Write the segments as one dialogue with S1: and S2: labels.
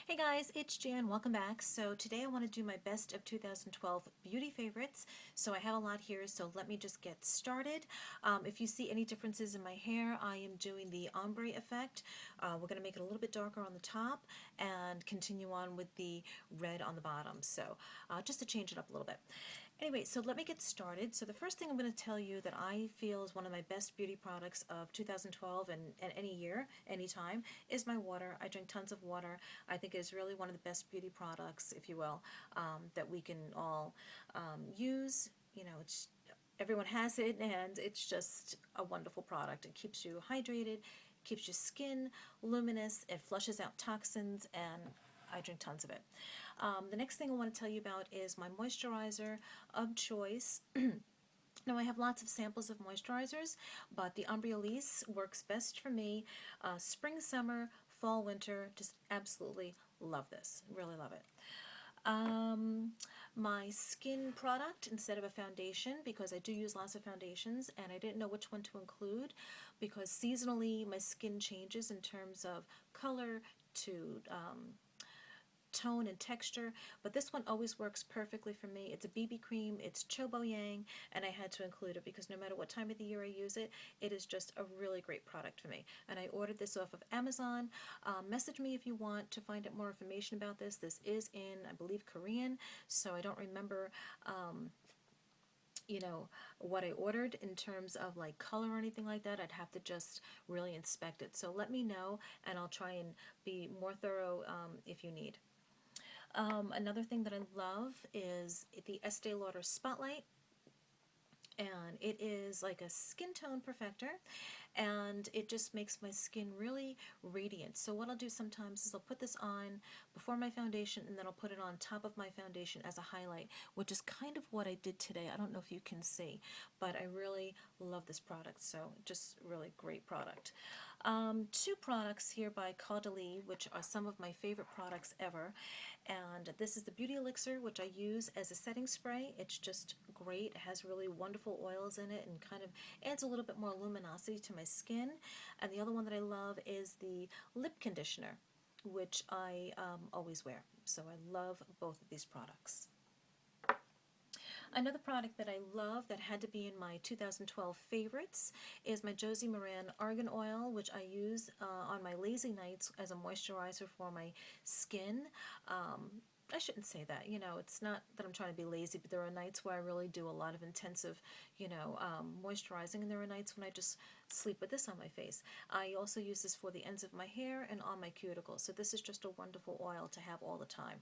S1: Hey guys, it's Jan. Welcome back. So today I want to do my best of 2012 beauty favorites. So I have a lot here, so let me just get started. If you see any differences in my hair, I am doing the ombre effect. We're going to make it a little bit darker on the top and continue on with the red on the bottom. So just to change it up a little bit. Anyway, so let me get started. So the first thing I'm going to tell you that I feel is one of my best beauty products of 2012 and any year, anytime, is my water. I drink tons of water. I think it is really one of the best beauty products, if you will, that we can all use. You know, it's everyone has it, and it's just a wonderful product. It keeps you hydrated, keeps your skin luminous, it flushes out toxins, and I drink tons of it. The next thing I want to tell you about is my moisturizer of choice. Now I have lots of samples of moisturizers, but the Embryolisse works best for me. Spring, summer, fall, winter, just absolutely love this. Really love it. My skin product instead of a foundation, because I do use lots of foundations and I didn't know which one to include because seasonally my skin changes in terms of color to tone and texture, but this one always works perfectly for me. It's a BB cream, it's Chobo Yang, and I had to include it because no matter what time of the year I use it, it is just a really great product for me. And I ordered this off of Amazon. Message me if you want to find out more information about this. This is in, I believe, Korean, so I don't remember you know, what I ordered in terms of like color or anything like that. I'd have to just really inspect it. So let me know and I'll try and be more thorough if you need. Another thing that I love is the Estee Lauder Spotlight, and it is like a skin tone perfector, and it just makes my skin really radiant. So what I'll do sometimes is I'll put this on before my foundation and then I'll put it on top of my foundation as a highlight, which is kind of what I did today. I don't know if you can see, but I really love this product, so just really great product. Two products here by Caudalie, which are some of my favorite products ever, and this is the Beauty Elixir, which I use as a setting spray. It's just great. It has really wonderful oils in it and kind of adds a little bit more luminosity to my skin. And the other one that I love is the lip conditioner, which I always wear. So I love both of these products. Another product that I love that had to be in my 2012 favorites is my Josie Maran Argan Oil, which I use on my lazy nights as a moisturizer for my skin. I shouldn't say that, you know, it's not that I'm trying to be lazy, but there are nights where I really do a lot of intensive, you know, moisturizing, and there are nights when I just sleep with this on my face. I also use this for the ends of my hair and on my cuticles, so this is just a wonderful oil to have all the time.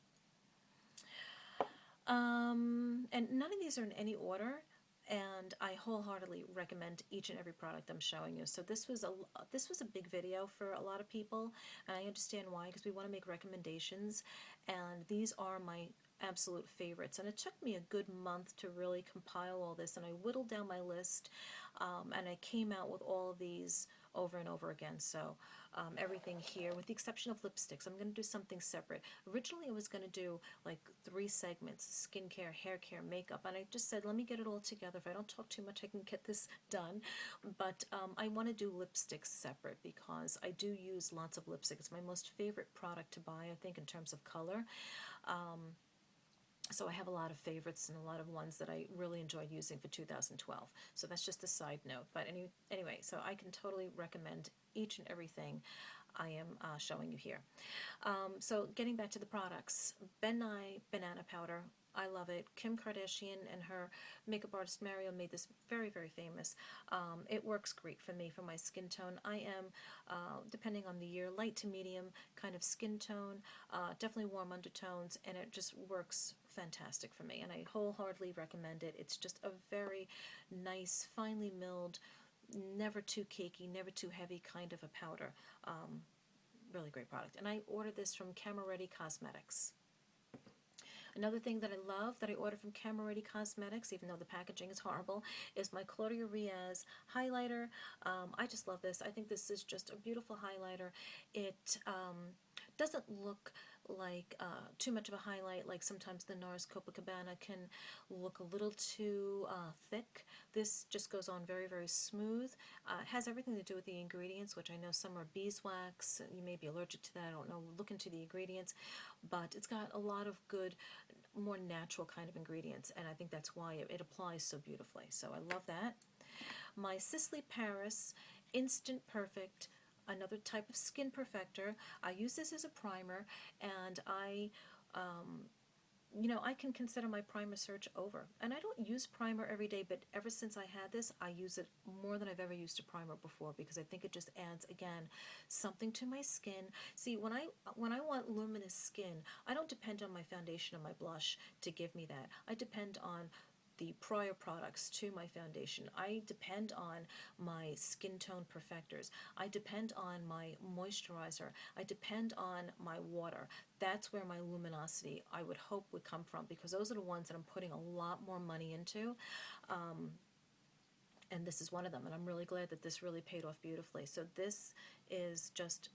S1: And none of these are in any order, and I wholeheartedly recommend each and every product I'm showing you. So this was a big video for a lot of people, and I understand why, because we want to make recommendations, and these are my absolute favorites. And it took me a good month to really compile all this, and I whittled down my list, and I came out with all of these over and over again. So everything here, with the exception of lipsticks, I'm going to do something separate. Originally I was going to do like 3 segments: skincare, hair care, makeup, and I just said let me get it all together. If I don't talk too much I can get this done. But I want to do lipsticks separate because I do use lots of lipstick. It's my most favorite product to buy, I think, in terms of color. So I have a lot of favorites and a lot of ones that I really enjoyed using for 2012. So that's just a side note. But anyway, so I can totally recommend each and everything I am showing you here. So getting back to the products, Nye Banana Powder. I love it. Kim Kardashian and her makeup artist Mario made this very, very famous. It works great for me, for my skin tone. I am, depending on the year, light to medium kind of skin tone, definitely warm undertones, and it just works fantastic for me, and I wholeheartedly recommend it. It's just a very nice, finely milled, never too cakey, never too heavy kind of a powder. Really great product. And I ordered this from Camera Ready Cosmetics. Another thing that I love that I ordered from Camera Ready Cosmetics, even though the packaging is horrible, is my Claudio Riaz highlighter. I just love this. I think this is just a beautiful highlighter. It doesn't look like too much of a highlight, like sometimes the NARS Copacabana can look a little too thick. This just goes on very, very smooth. It has everything to do with the ingredients, which I know some are beeswax. You may be allergic to that, I don't know. Look into the ingredients. But it's got a lot of good, more natural kind of ingredients, and I think that's why it applies so beautifully. So I love that. My Sisley Paris Instant Perfect, another type of skin perfector. I use this as a primer, and I can consider my primer search over. And I don't use primer every day, but ever since I had this, I use it more than I've ever used a primer before, because I think it just adds, again, something to my skin. See, when I want luminous skin, I don't depend on my foundation and my blush to give me that. I depend on the prior products to my foundation. I depend on my skin tone perfectors. I depend on my moisturizer. I depend on my water. That's where my luminosity, I would hope, would come from, because those are the ones that I'm putting a lot more money into. And this is one of them, and I'm really glad that this really paid off beautifully. So this is just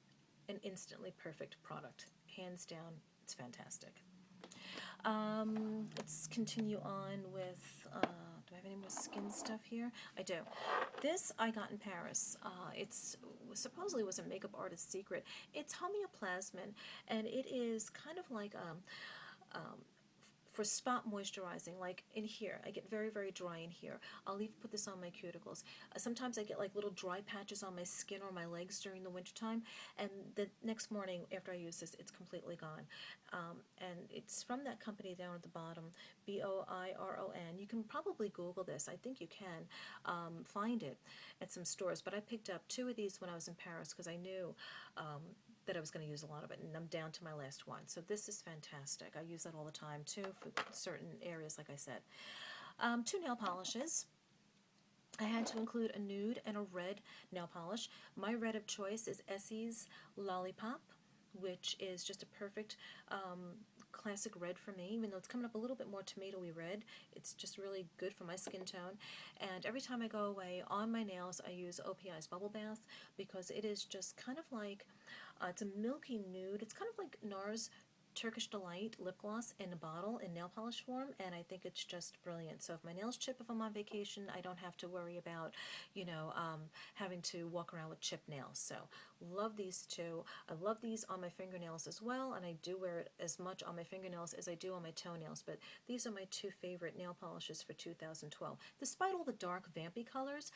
S1: an instantly perfect product. Hands down, it's fantastic. Let's continue on with, do I have any more skin stuff here? I do. This I got in Paris. It's supposedly was a makeup artist's secret. It's Homeoplasmine, and it is kind of like for spot moisturizing, like in here. I get very, very dry in here. I'll even put this on my cuticles. Sometimes I get like little dry patches on my skin or my legs during the wintertime, and the next morning after I use this, it's completely gone. And it's from that company down at the bottom, Boiron. You can probably Google this. I think you can find it at some stores, but I picked up 2 of these when I was in Paris because I knew that I was going to use a lot of it, and I'm down to my last one. So this is fantastic. I use that all the time too for certain areas, like I said. 2 nail polishes. I had to include a nude and a red nail polish. My red of choice is Essie's Lollipop, which is just a perfect classic red for me. Even though it's coming up a little bit more tomatoey red, it's just really good for my skin tone. And every time I go away on my nails, I use OPI's Bubble Bath, because it is just kind of like, it's a milky nude. It's kind of like NARS Turkish Delight lip gloss in a bottle in nail polish form, and I think it's just brilliant. So if my nails chip if I'm on vacation, I don't have to worry about, having to walk around with chipped nails. So love these 2. I love these on my fingernails as well, and I do wear it as much on my fingernails as I do on my toenails, but these are my 2 favorite nail polishes for 2012. Despite all the dark vampy colors,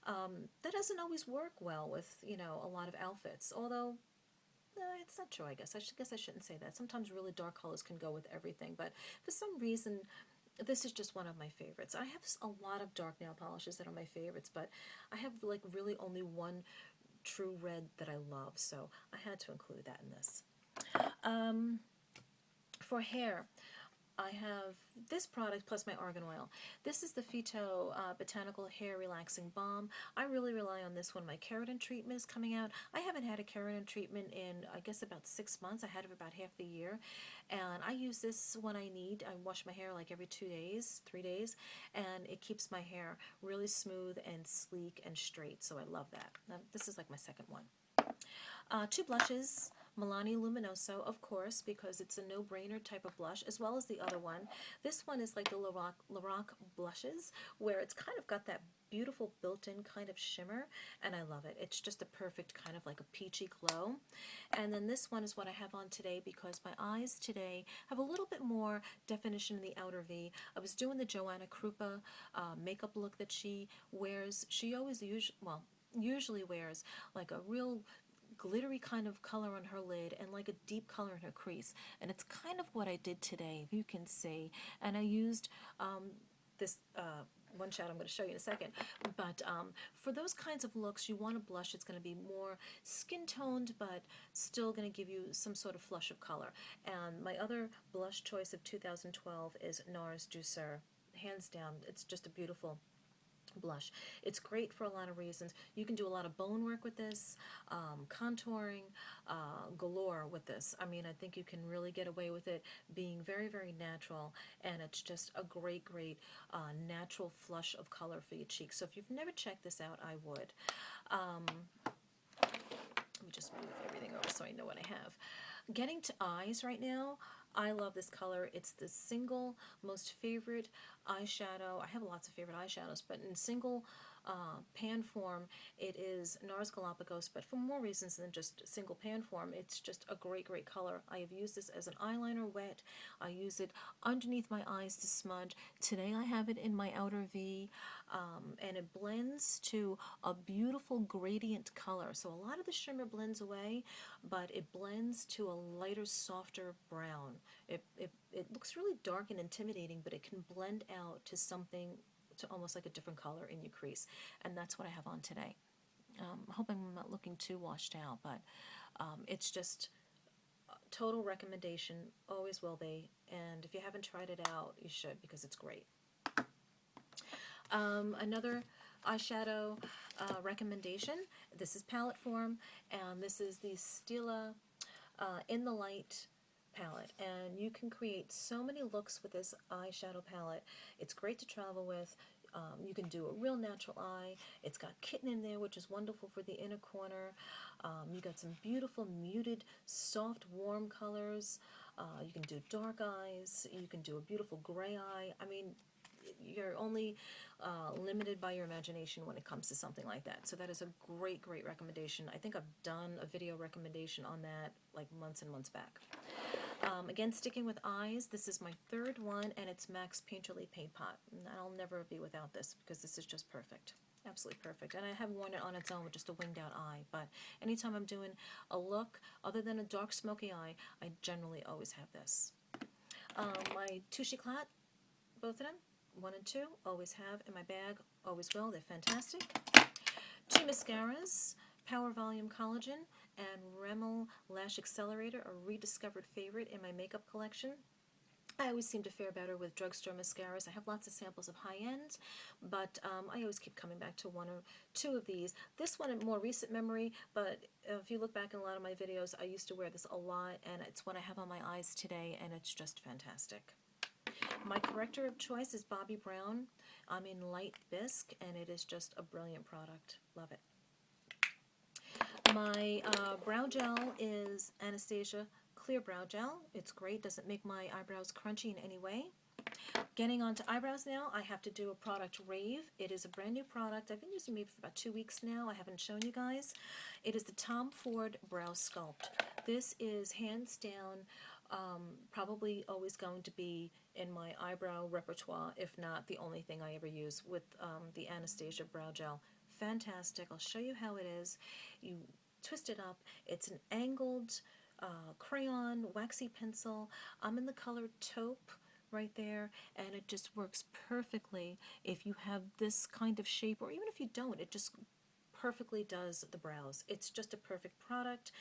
S1: that doesn't always work well with, a lot of outfits, although it's not true, I guess. I shouldn't say that. Sometimes really dark colors can go with everything, but for some reason, this is just one of my favorites. I have a lot of dark nail polishes that are my favorites, but I have like really only one true red that I love, so I had to include that in this. For hair, I have this product plus my argan oil. This is the Phyto Botanical Hair Relaxing Balm. I really rely on this when my keratin treatment is coming out. I haven't had a keratin treatment in, I guess, about 6 months. I had it for about half the year. And I use this when I need. I wash my hair like every 2 days, 3 days, and it keeps my hair really smooth and sleek and straight. So I love that. Now, this is like my second one. 2 blushes. Milani Luminoso, of course, because it's a no-brainer type of blush, as well as the other one. This one is like the Lorac blushes, where it's kind of got that beautiful built-in kind of shimmer, and I love it. It's just a perfect kind of like a peachy glow. And then this one is what I have on today, because my eyes today have a little bit more definition in the outer V. I was doing the Joanna Krupa makeup look that she wears. She always usually wears like a real glittery kind of color on her lid and like a deep color in her crease, and it's kind of what I did today, if you can see. And I used this one shot I'm going to show you in a second, but for those kinds of looks, you want a blush that's going to be more skin toned but still going to give you some sort of flush of color. And my other blush choice of 2012 is NARS Douceur. Hands down, it's just a beautiful blush. It's great for a lot of reasons. You can do a lot of bone work with this, contouring galore with this. I mean, I think you can really get away with it being very, very natural, and it's just a great, great natural flush of color for your cheeks. So if you've never checked this out, I would. Let me just move everything over so I know what I have. Getting to eyes right now, I love this color. It's the single most favorite eyeshadow. I have lots of favorite eyeshadows, but in single pan form, it is NARS Galapagos, but for more reasons than just single pan form, it's just a great, great color. I have used this as an eyeliner wet. I use it underneath my eyes to smudge. Today I have it in my outer V, and it blends to a beautiful gradient color. So a lot of the shimmer blends away, but it blends to a lighter, softer brown. It looks really dark and intimidating, but it can blend out to something, to almost like a different color in your crease. And that's what I have on today. I hope I'm not looking too washed out, but it's just a total recommendation. Always will be. And if you haven't tried it out, you should, because it's great. Another eyeshadow recommendation. This is palette form, and this is the Stila In the Light palette, and you can create so many looks with this eyeshadow palette. It's great to travel with. You can do a real natural eye. It's got kitten in there, which is wonderful for the inner corner. You got some beautiful muted, soft, warm colors. You can do dark eyes. You can do a beautiful gray eye. I mean, you're only limited by your imagination when it comes to something like that. So that is a great, great recommendation. I think I've done a video recommendation on that like months and months back. Again, sticking with eyes, this is my third one, and it's MAC's Painterly Paint Pot. And I'll never be without this, because this is just perfect. Absolutely perfect. And I have worn it on its own with just a winged out eye, but anytime I'm doing a look other than a dark smoky eye, I generally always have this. My Touché Éclat, both of them, 1 and 2, always have in my bag, always will. They're fantastic. 2 mascaras, Power Volume Collagen and Rimmel Lash Accelerator, a rediscovered favorite in my makeup collection. I always seem to fare better with drugstore mascaras. I have lots of samples of high-end, but I always keep coming back to 1 or 2 of these. This one in more recent memory, but if you look back in a lot of my videos, I used to wear this a lot, and it's what I have on my eyes today, and it's just fantastic. My corrector of choice is Bobbi Brown. I'm in light bisque, and it is just a brilliant product. Love it. My brow gel is Anastasia Clear Brow Gel. It's great. Doesn't make my eyebrows crunchy in any way. Getting on to eyebrows now, I have to do a product rave. It is a brand new product. I've been using it maybe for about 2 weeks now. I haven't shown you guys. It is the Tom Ford Brow Sculpt. This is hands down probably always going to be in my eyebrow repertoire, if not the only thing I ever use with the Anastasia Brow Gel. Fantastic. I'll show you how it is. You twist it up. It's an angled crayon, waxy pencil. I'm in the color taupe right there, and it just works perfectly if you have this kind of shape, or even if you don't, it just perfectly does the brows. It's just a perfect product.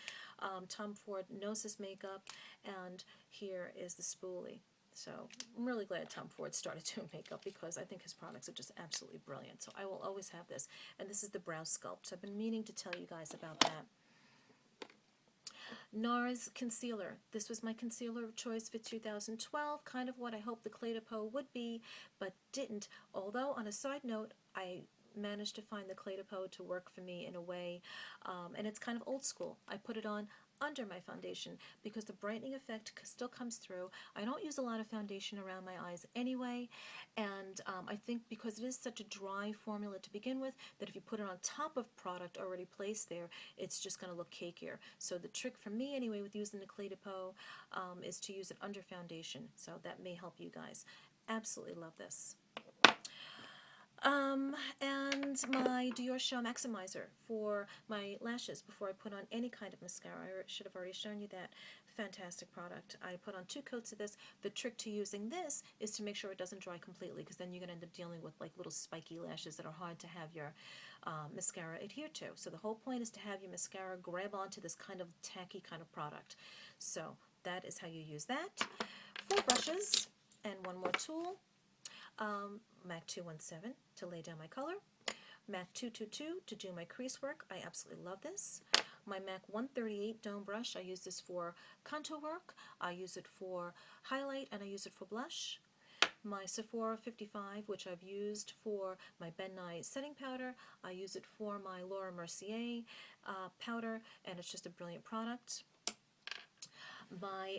S1: Tom Ford knows his makeup, and here is the spoolie. So I'm really glad Tom Ford started doing makeup, because I think his products are just absolutely brilliant. So I will always have this. And this is the Brow Sculpt. I've been meaning to tell you guys about that. NARS Concealer. This was my concealer of choice for 2012, kind of what I hoped the Clé de Peau would be, but didn't. Although, on a side note, I managed to find the Clé de Peau to work for me in a way, and it's kind of old school. I put it on under my foundation because the brightening effect still comes through. I don't use a lot of foundation around my eyes anyway, and I think because it is such a dry formula to begin with, that if you put it on top of product already placed there, it's just going to look cakier. So the trick for me anyway with using the Clé de Peau is to use it under foundation. So that may help you guys. Absolutely love this. And my Diorshow Maximizer for my lashes before I put on any kind of mascara. I should have already shown you that. Fantastic product. I put on 2 coats of this. The trick to using this is to make sure it doesn't dry completely, because then you're going to end up dealing with like little spiky lashes that are hard to have your mascara adhere to. So the whole point is to have your mascara grab onto this kind of tacky kind of product. So that is how you use that. 4 brushes and 1 more tool. MAC 217 to lay down my color, MAC 222 to do my crease work. I absolutely love this. My MAC 138 Dome Brush, I use this for contour work, I use it for highlight, and I use it for blush. My Sephora 55, which I've used for my Ben Nye setting powder, I use it for my Laura Mercier powder, and it's just a brilliant product. My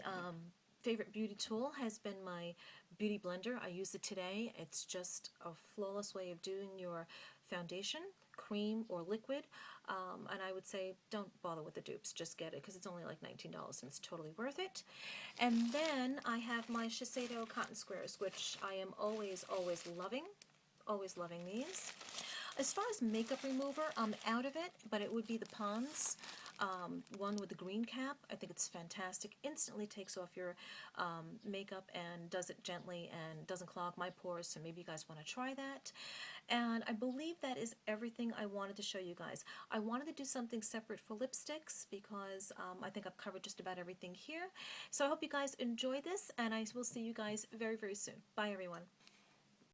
S1: favorite beauty tool has been my beauty blender. I use it today. It's just a flawless way of doing your foundation, cream, or liquid. And I would say don't bother with the dupes. Just get it because it's only like $19 and it's totally worth it. And then I have my Shiseido Cotton Squares, which I am always, always loving. Always loving these. As far as makeup remover, I'm out of it, but it would be the Pond's one with the green cap. I think it's fantastic. Instantly takes off your makeup and does it gently and doesn't clog my pores, so maybe you guys want to try that. And I believe that is everything I wanted to show you guys. I wanted to do something separate for lipsticks because I think I've covered just about everything here. So I hope you guys enjoy this, and I will see you guys very, very soon. Bye, everyone.